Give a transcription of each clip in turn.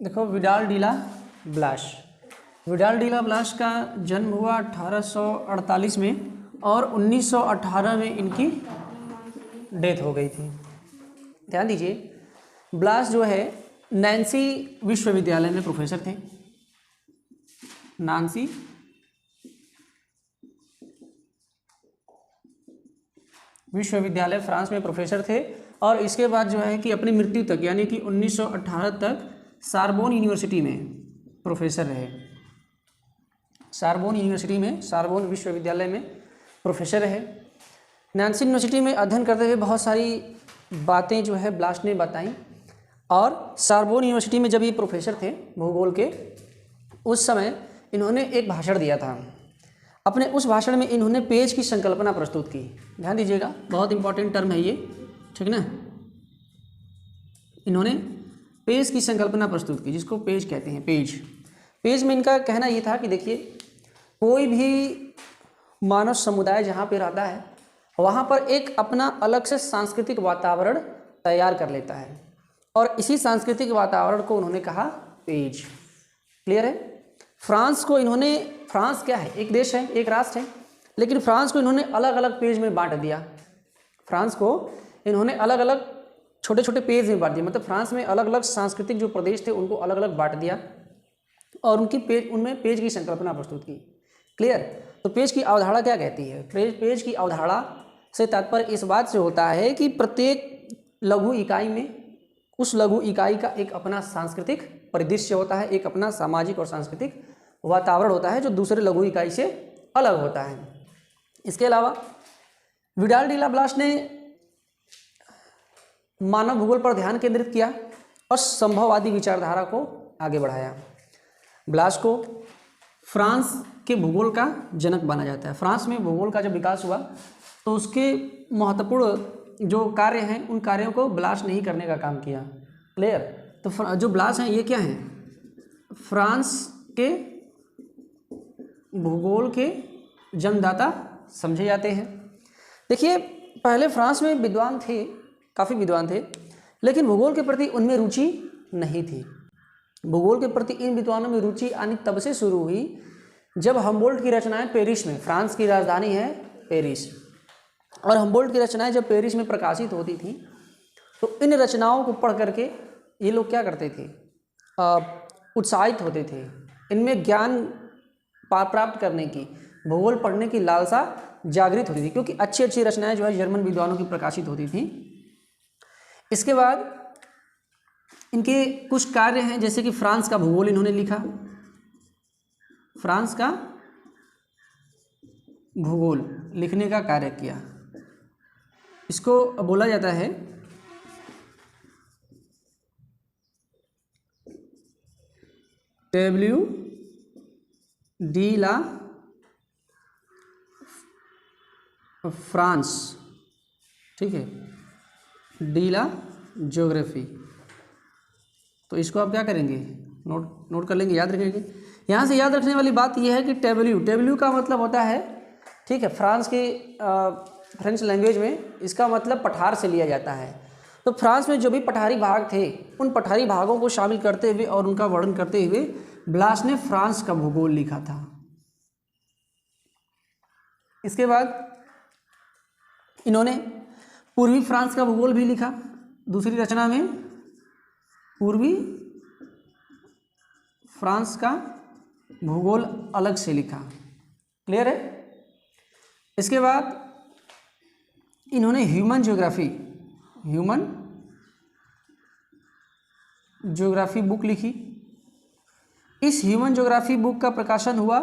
देखो विडाल डीला BLAS, Widal डीला BLAS का जन्म हुआ 1848 में और 1918 में इनकी डेथ हो गई थी। ध्यान दीजिए, ब्लास जो है नैन्सी विश्वविद्यालय में प्रोफेसर थे। नांसी विश्वविद्यालय फ्रांस में प्रोफेसर थे और इसके बाद जो है कि अपनी मृत्यु तक यानी कि 1918 तक सारबोन यूनिवर्सिटी में प्रोफेसर रहे। सारबोन यूनिवर्सिटी में, सारबोन विश्वविद्यालय में प्रोफेसर रहे। नैन्सी यूनिवर्सिटी में अध्ययन करते हुए बहुत सारी बातें जो है ब्लास ने बताई और सारबोन यूनिवर्सिटी में जब ये प्रोफेसर थे भूगोल के, उस समय इन्होंने एक भाषण दिया था। अपने उस भाषण में इन्होंने पेज की संकल्पना प्रस्तुत की। ध्यान दीजिएगा, बहुत इंपॉर्टेंट टर्म है ये, ठीक ना। इन्होंने पेज की संकल्पना प्रस्तुत की, जिसको पेज कहते हैं। पेज में इनका कहना ये था कि देखिए, कोई भी मानव समुदाय जहाँ पे रहता है वहाँ पर एक अपना अलग से सांस्कृतिक वातावरण तैयार कर लेता है और इसी सांस्कृतिक वातावरण को उन्होंने कहा पेज। क्लियर है। फ्रांस को इन्होंने, फ्रांस क्या है, एक देश है, एक राष्ट्र है, लेकिन फ्रांस को इन्होंने अलग अलग पेज में बांट दिया। फ्रांस को इन्होंने अलग अलग छोटे छोटे पेज में बांट दिया, मतलब फ्रांस में अलग अलग सांस्कृतिक जो प्रदेश थे उनको अलग अलग बांट दिया और उनमें पेज की संकल्पना प्रस्तुत की। क्लियर। तो पेज की अवधारणा क्या कहती है? पेज की अवधारणा से तात्पर्य इस बात से होता है कि प्रत्येक लघु इकाई में उस लघु इकाई का एक अपना सांस्कृतिक परिदृश्य होता है, एक अपना सामाजिक और सांस्कृतिक वातावरण होता है जो दूसरे लघु इकाई से अलग होता है। इसके अलावा विडाल डीला ब्लास ने मानव भूगोल पर ध्यान केंद्रित किया और संभववादी विचारधारा को आगे बढ़ाया। ब्लास को फ्रांस के भूगोल का जनक माना जाता है। फ्रांस में भूगोल का जब विकास हुआ तो उसके महत्वपूर्ण जो कार्य हैं उन कार्यों को ब्लास ने ही करने का काम किया। क्लियर। तो जो ब्लास हैं ये क्या हैं? फ्रांस के भूगोल के जन्मदाता समझे जाते हैं। देखिए, पहले फ्रांस में विद्वान थे, काफ़ी विद्वान थे, लेकिन भूगोल के प्रति उनमें रुचि नहीं थी। भूगोल के प्रति इन विद्वानों में रुचि आनी तब से शुरू हुई जब हम्बोल्ट की रचनाएं पेरिस में, फ्रांस की राजधानी है पेरिस, और हम्बोल्ट की रचनाएं जब पेरिस में प्रकाशित होती थी तो इन रचनाओं को पढ़ करके ये लोग क्या करते थे? उत्साहित होते थे। इनमें ज्ञान प्राप्त करने की, भूगोल पढ़ने की लालसा जागृत होती थी, क्योंकि अच्छी अच्छी रचनाएं जो है जर्मन विद्वानों की प्रकाशित होती थी। इसके बाद इनके कुछ कार्य हैं, जैसे कि फ्रांस का भूगोल इन्होंने लिखा। फ्रांस का भूगोल लिखने का कार्य किया। इसको बोला जाता है W डी ला फ्रांस, ठीक है, डी ला ज्योग्राफी। तो इसको आप क्या करेंगे? नोट कर लेंगे, याद रखेंगे। यहाँ से याद रखने वाली बात यह है कि W का मतलब होता है, ठीक है, फ्रांस की फ्रेंच लैंग्वेज में इसका मतलब पठार से लिया जाता है। तो फ्रांस में जो भी पठारी भाग थे उन पठारी भागों को शामिल करते हुए और उनका वर्णन करते हुए ब्लास ने फ्रांस का भूगोल लिखा था। इसके बाद इन्होंने पूर्वी फ्रांस का भूगोल भी लिखा। दूसरी रचना में पूर्वी फ्रांस का भूगोल अलग से लिखा। क्लियर है। इसके बाद इन्होंने ह्यूमन ज्योग्राफी बुक लिखी। इस ह्यूमन ज्योग्राफी बुक का प्रकाशन हुआ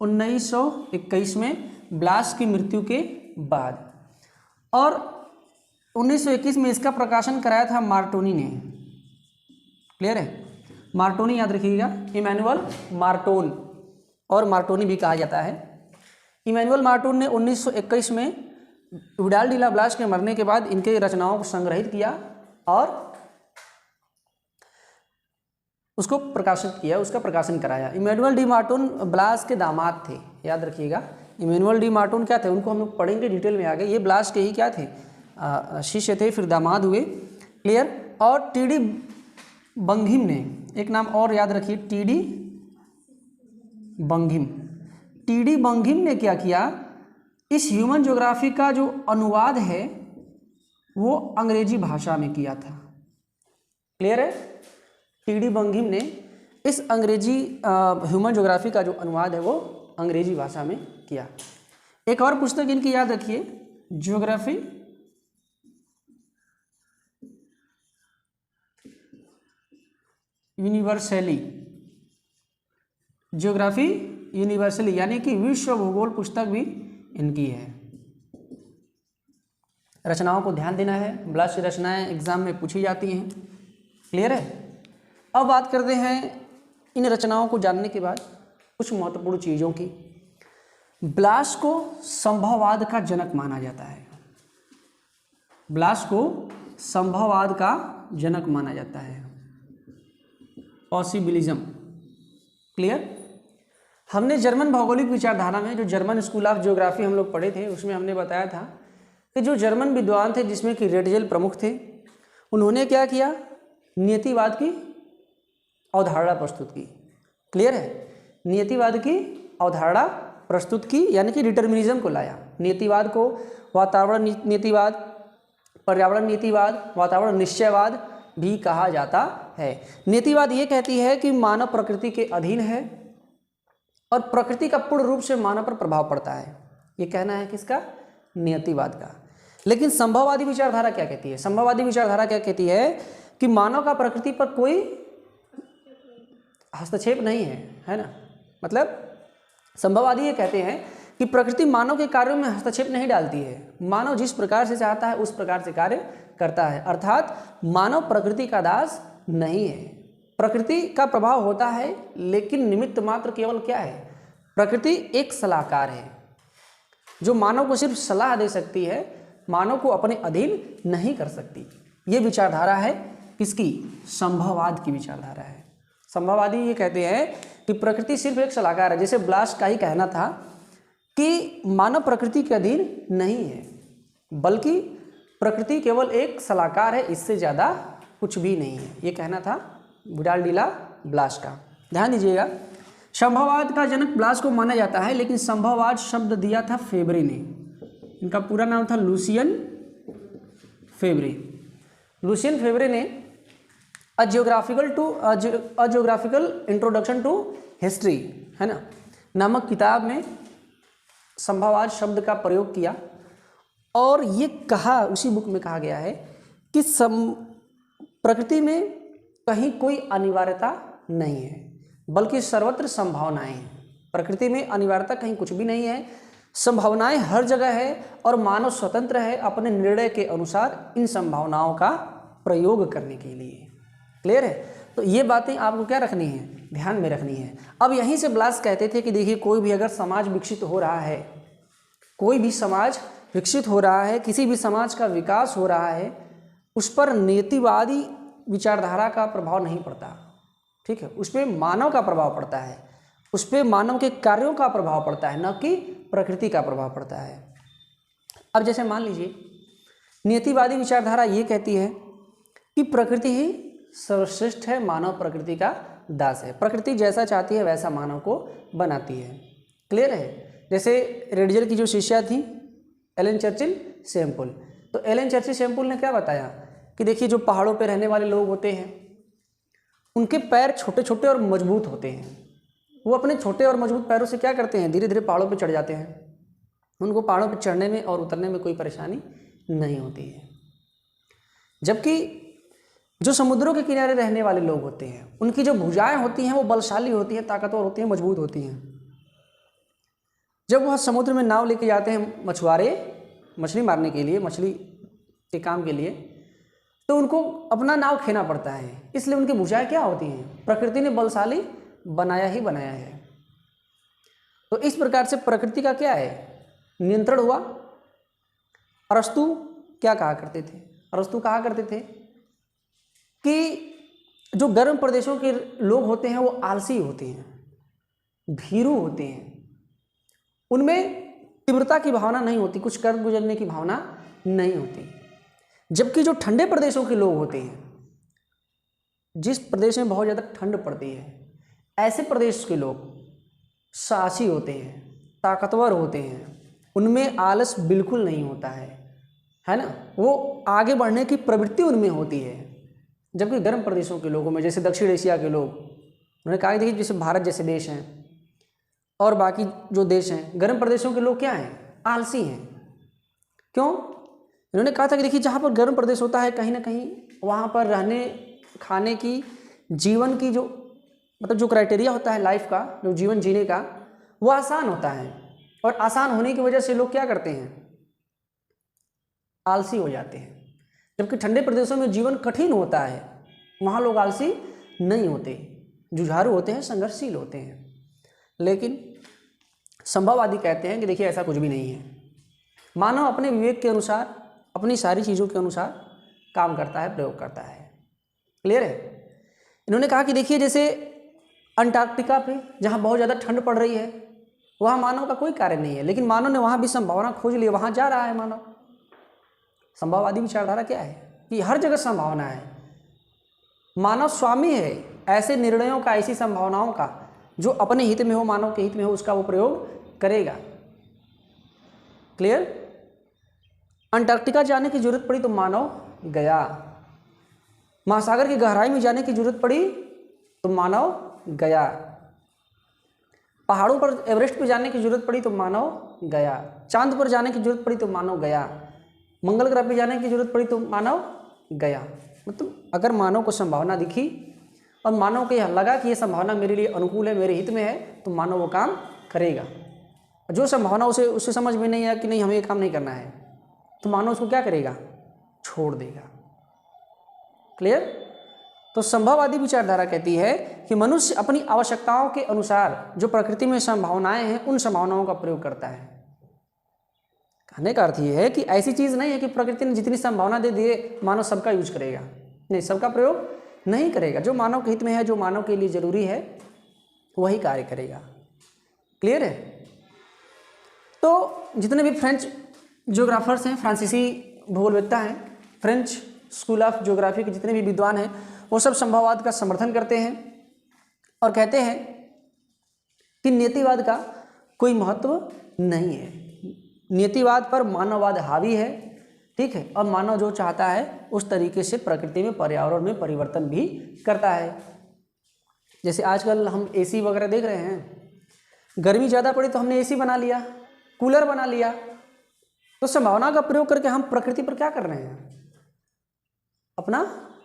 1921 में ब्लास की मृत्यु के बाद, और 1921 में इसका प्रकाशन कराया था मार्टोनी ने। क्लियर है। मार्टोनी याद रखिएगा, इमैनुअल मार्टोन, और मार्टोनी भी कहा जाता है। इमैनुअल मार्टोन ने 1921 में विडाल डीला ब्लास के मरने के बाद इनके रचनाओं को संग्रहित किया और उसको प्रकाशित किया, उसका प्रकाशन कराया। इमैनुअल डी मार्टोन ब्लास के दामाद थे, याद रखिएगा। इमैनुअल डी मार्टोन क्या थे, उनको हम लोग पढ़ेंगे डिटेल में आगे। ये ब्लास के ही क्या थे? शिष्य थे, फिर दामाद हुए। क्लियर। और टीडी बंघिम ने, एक नाम और याद रखिए, टीडी बंघिम। टीडी बंघिम ने क्या किया, इस ह्यूमन ज्योग्राफी का जो अनुवाद है वो अंग्रेजी भाषा में किया था। क्लियर है? टीडी बंघिम ने इस अंग्रेजी ह्यूमन ज्योग्राफी का जो अनुवाद है वो अंग्रेजी भाषा में किया। एक और पुस्तक इनकी याद रखिए, ज्योग्राफी यूनिवर्सली, ज्योग्राफी यूनिवर्सली यानी कि विश्व भूगोल पुस्तक भी इनकी है। रचनाओं को ध्यान देना है, ब्लास्ट की रचनाएं एग्जाम में पूछी जाती हैं। क्लियर है? अब बात करते हैं इन रचनाओं को जानने के बाद कुछ महत्वपूर्ण चीज़ों की। ब्लास्ट को संभववाद का जनक माना जाता है। ब्लास्ट को संभववाद का जनक माना जाता है, पॉसिबिलिज्म। क्लियर? हमने जर्मन भौगोलिक विचारधारा में, जो जर्मन स्कूल ऑफ ज्योग्राफी हम लोग पढ़े थे, उसमें हमने बताया था कि जो जर्मन विद्वान थे जिसमें कि रेटजेल प्रमुख थे, उन्होंने क्या किया, नियतिवाद की अवधारणा प्रस्तुत की। क्लियर है? नियतिवाद की अवधारणा प्रस्तुत की यानी कि डिटर्मिनिज्म को लाया। नियतिवाद को वातावरण नियतिवाद, पर्यावरण नियतिवाद, वातावरण निश्चयवाद भी कहा जाता है। नियतिवाद ये कहती है कि मानव प्रकृति के अधीन है और प्रकृति का पूर्ण रूप से मानव पर प्रभाव पड़ता है। ये कहना है किसका? नियतिवाद का। लेकिन संभववादी विचारधारा क्या कहती है? संभववादी विचारधारा क्या कहती है कि मानव का प्रकृति पर कोई हस्तक्षेप नहीं है ना। मतलब संभववादी ये कहते हैं कि प्रकृति मानव के कार्यों में हस्तक्षेप नहीं डालती है, मानव जिस प्रकार से चाहता है उस प्रकार से कार्य करता है। अर्थात मानव प्रकृति का दास नहीं है। प्रकृति का प्रभाव होता है लेकिन निमित्त मात्र केवल क्या है? प्रकृति एक सलाहकार है जो मानव को सिर्फ सलाह दे सकती है, मानव को अपने अधीन नहीं कर सकती। ये विचारधारा है किसकी? संभववाद की विचारधारा है। संभववादी ये कहते हैं कि प्रकृति सिर्फ एक सलाहकार है। जैसे ब्लास्ट का ही कहना था कि मानव प्रकृति के अधीन नहीं है, बल्कि प्रकृति केवल एक सलाहकार है, इससे ज़्यादा कुछ भी नहीं है। ये कहना था विडाल डी ला ब्लास का। ध्यान दीजिएगा, संभववाद का जनक ब्लास को माना जाता है, लेकिन संभववाद शब्द दिया था फेब्रे ने। इनका पूरा नाम था लुसियन फेब्रे। लुसियन फेब्रे ने a geographical introduction to history, है ना, नामक किताब में संभववाद शब्द का प्रयोग किया और ये कहा, उसी बुक में कहा गया है कि प्रकृति में कहीं कोई अनिवार्यता नहीं है, बल्कि सर्वत्र संभावनाएं हैं। प्रकृति में अनिवार्यता कहीं कुछ भी नहीं है, संभावनाएं हर जगह है और मानव स्वतंत्र है अपने निर्णय के अनुसार इन संभावनाओं का प्रयोग करने के लिए। क्लियर है? तो ये बातें आपको क्या रखनी है? ध्यान में रखनी है। अब यहीं से ब्लास कहते थे कि देखिए, कोई भी अगर समाज विकसित हो रहा है, कोई भी समाज विकसित हो रहा है, किसी भी समाज का विकास हो रहा है, उस पर नीतिवादी विचारधारा का प्रभाव नहीं पड़ता। ठीक है? उस पर मानव का प्रभाव पड़ता है, उस पर मानव के कार्यों का प्रभाव पड़ता है, न कि प्रकृति का प्रभाव पड़ता है। अब जैसे मान लीजिए, नीतिवादी विचारधारा ये कहती है कि प्रकृति ही सर्वश्रेष्ठ है, मानव प्रकृति का दास है, प्रकृति जैसा चाहती है वैसा मानव को बनाती है। क्लियर है? जैसे रेडजेल की जो शिष्या थी एलन चर्चिल सैम्पल, तो एलन चर्चिल सैम्पल ने क्या बताया कि देखिए, जो पहाड़ों पर रहने वाले लोग होते हैं उनके पैर छोटे छोटे और मजबूत होते हैं। वो अपने छोटे और मजबूत पैरों से क्या करते हैं? धीरे धीरे पहाड़ों पर चढ़ जाते हैं। उनको पहाड़ों पर चढ़ने में और उतरने में कोई परेशानी नहीं होती है। जबकि जो समुद्रों के किनारे रहने वाले लोग होते हैं, उनकी जो भुजाएं होती हैं वो बलशाली होती हैं, ताकतवर होती हैं, मजबूत होती हैं। जब वह समुद्र में नाव लेके जाते हैं मछुआरे मछली मारने के लिए, मछली के काम के लिए, तो उनको अपना नाव खेना पड़ता है। इसलिए उनकी भुजाएं क्या होती हैं? प्रकृति ने बलशाली बनाया ही बनाया है। तो इस प्रकार से प्रकृति का क्या है? नियंत्रण हुआ। अरस्तु क्या कहा करते थे? अरस्तु कहा करते थे कि जो गर्म प्रदेशों के लोग होते हैं वो आलसी होते हैं, भीरू होते हैं, उनमें तीव्रता की भावना नहीं होती, कुछ कर गुजरने की भावना नहीं होती। जबकि जो ठंडे प्रदेशों के लोग होते हैं जिस प्रदेश में बहुत ज़्यादा ठंड पड़ती है, ऐसे प्रदेश के लोग साहसी होते हैं, ताकतवर होते हैं, उनमें आलस बिल्कुल नहीं होता है ना। वो आगे बढ़ने की प्रवृत्ति उनमें होती है। जबकि गर्म प्रदेशों के लोगों में, जैसे दक्षिण एशिया के लोग, उन्होंने कहा कि देखिए जैसे भारत जैसे देश हैं और बाकी जो देश हैं, गर्म प्रदेशों के लोग क्या हैं? आलसी हैं। क्यों? इन्होंने कहा था कि देखिए जहाँ पर गर्म प्रदेश होता है, कहीं ना कहीं वहाँ पर रहने खाने की, जीवन की जो मतलब जो क्राइटेरिया होता है लाइफ का, जो जीवन जीने का, वो आसान होता है। और आसान होने की वजह से लोग क्या करते हैं? आलसी हो जाते हैं। जबकि ठंडे प्रदेशों में जीवन कठिन होता है, वहाँ लोग आलसी नहीं होते, जुझारू होते हैं, संघर्षशील होते हैं। लेकिन संभववादी कहते हैं कि देखिए ऐसा कुछ भी नहीं है। मानव अपने विवेक के अनुसार, अपनी सारी चीज़ों के अनुसार काम करता है, प्रयोग करता है। क्लियर है? इन्होंने कहा कि देखिए जैसे अंटार्कटिका पे जहाँ बहुत ज़्यादा ठंड पड़ रही है, वहाँ मानव का कोई कार्य नहीं है, लेकिन मानव ने वहाँ भी संभावना खोज ली, वहाँ जा रहा है मानव। संभववादी विचारधारा क्या है कि हर जगह संभावना है, मानव स्वामी है ऐसे निर्णयों का, ऐसी संभावनाओं का, जो अपने हित में हो, मानव के हित में हो, उसका वो प्रयोग करेगा। क्लियर? अंटार्कटिका जाने की जरूरत पड़ी तो मानव गया, महासागर की गहराई में जाने की जरूरत पड़ी तो मानव गया, पहाड़ों पर एवरेस्ट पर जाने की जरूरत पड़ी तो मानव गया, चांद पर जाने की जरूरत पड़ी तो मानव गया, मंगल ग्रह पर जाने की जरूरत पड़ी तो मानव गया। मतलब अगर मानव को संभावना दिखी और मानव को यह लगा कि यह संभावना मेरे लिए अनुकूल है, मेरे हित में है, तो मानव वो काम करेगा। जो संभावना उसे समझ में नहीं आया कि नहीं हमें ये काम नहीं करना है, तो मानव उसको क्या करेगा? छोड़ देगा। क्लियर? तो संभववादी विचारधारा कहती है कि मनुष्य अपनी आवश्यकताओं के अनुसार जो प्रकृति में संभावनाएं हैं, उन संभावनाओं का प्रयोग करता है। कहने का अर्थ ये है कि ऐसी चीज़ नहीं है कि प्रकृति ने जितनी संभावना दे दी मानव सबका यूज करेगा, नहीं, सबका प्रयोग नहीं करेगा। जो मानव के हित में है, जो मानव के लिए जरूरी है, वही कार्य करेगा। क्लियर है? तो जितने भी फ्रेंच ज्योग्राफर्स हैं, फ्रांसीसी भूगोलवेत्ता हैं, फ्रेंच स्कूल ऑफ ज्योग्राफी के जितने भी विद्वान हैं, वो सब संभववाद का समर्थन करते हैं और कहते हैं कि नियतिवाद का कोई महत्व नहीं है। नियतिवाद पर मानववाद हावी है, ठीक है, और मानव जो चाहता है उस तरीके से प्रकृति में, पर्यावरण में परिवर्तन भी करता है। जैसे आजकल हम एसी वगैरह देख रहे हैं, गर्मी ज़्यादा पड़ी तो हमने एसी बना लिया, कूलर बना लिया। तो संभावना का प्रयोग करके हम प्रकृति पर क्या कर रहे हैं? अपना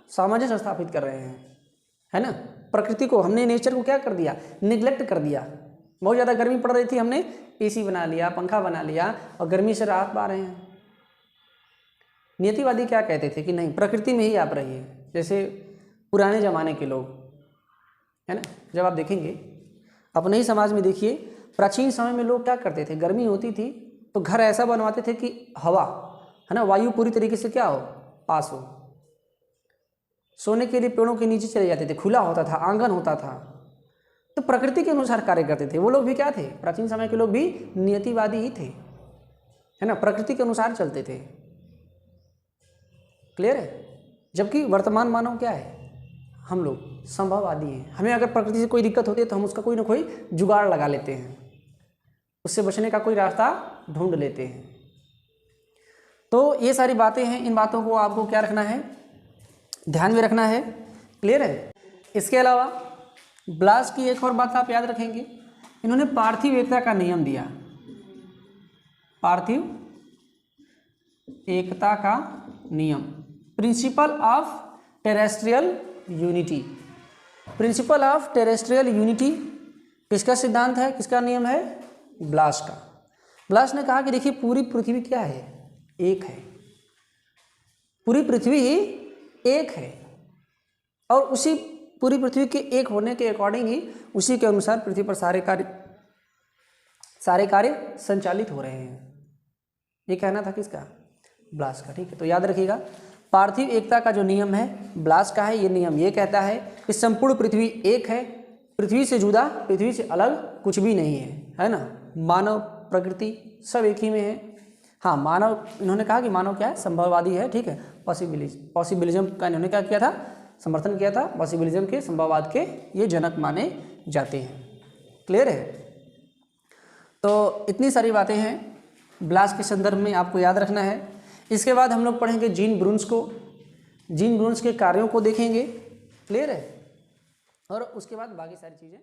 सामंजस्य स्थापित कर रहे हैं, है ना। प्रकृति को हमने, नेचर को क्या कर दिया? निग्लेक्ट कर दिया। बहुत ज़्यादा गर्मी पड़ रही थी, हमने एसी बना लिया, पंखा बना लिया और गर्मी से राहत पा रहे हैं। नियतिवादी क्या कहते थे कि नहीं, प्रकृति में ही आप रहिए। जैसे पुराने ज़माने के लोग, है ना, जब आप देखेंगे अपने ही समाज में देखिए, प्राचीन समय में लोग क्या करते थे? गर्मी होती थी तो घर ऐसा बनवाते थे कि हवा, है ना, वायु पूरी तरीके से क्या हो? पास हो। सोने के लिए पेड़ों के नीचे चले जाते थे, खुला होता था, आंगन होता था। तो प्रकृति के अनुसार कार्य करते थे। वो लोग भी क्या थे? प्राचीन समय के लोग भी नियतिवादी ही थे, है ना, प्रकृति के अनुसार चलते थे। क्लियर है? जबकि वर्तमान मानव क्या है? हम लोग संभववादी हैं। हमें अगर प्रकृति से कोई दिक्कत होती है तो हम उसका कोई ना कोई जुगाड़ लगा लेते हैं, उससे बचने का कोई रास्ता ढूंढ लेते हैं। तो ये सारी बातें हैं, इन बातों को आपको क्या रखना है? ध्यान में रखना है। क्लियर है? इसके अलावा ब्लास की एक और बात आप याद रखेंगे, इन्होंने पार्थिव एकता का नियम दिया। पार्थिव एकता का नियम, principle of terrestrial unity. Principle of terrestrial unity किसका सिद्धांत है, किसका नियम है? ब्लास का। ब्लास ने कहा कि देखिए पूरी पृथ्वी क्या है? एक है। पूरी पृथ्वी ही एक है और उसी पूरी पृथ्वी के एक होने के अकॉर्डिंग ही, उसी के अनुसार पृथ्वी पर सारे कार्य संचालित हो रहे हैं। ये कहना था किसका? ब्लास का। ठीक है, तो याद रखिएगा, पार्थिव एकता का जो नियम है ब्लास का है। ये नियम ये कहता है कि संपूर्ण पृथ्वी एक है, पृथ्वी से जुदा, पृथ्वी से अलग कुछ भी नहीं है ना। मानव, प्रकृति सब एक ही में है। हाँ, मानव, इन्होंने कहा कि मानव क्या है? संभववादी है। ठीक है, पॉसिबिलिज्म का इन्होंने क्या किया था? समर्थन किया था, पॉसिबिलिज्म के, संभववाद के ये जनक माने जाते हैं। क्लियर है? तो इतनी सारी बातें हैं ब्लास के संदर्भ में आपको याद रखना है। इसके बाद हम लोग पढ़ेंगे जीन ब्रून्स को, जीन ब्रून्स के कार्यों को देखेंगे। क्लियर है? और उसके बाद बाकी सारी चीज़ें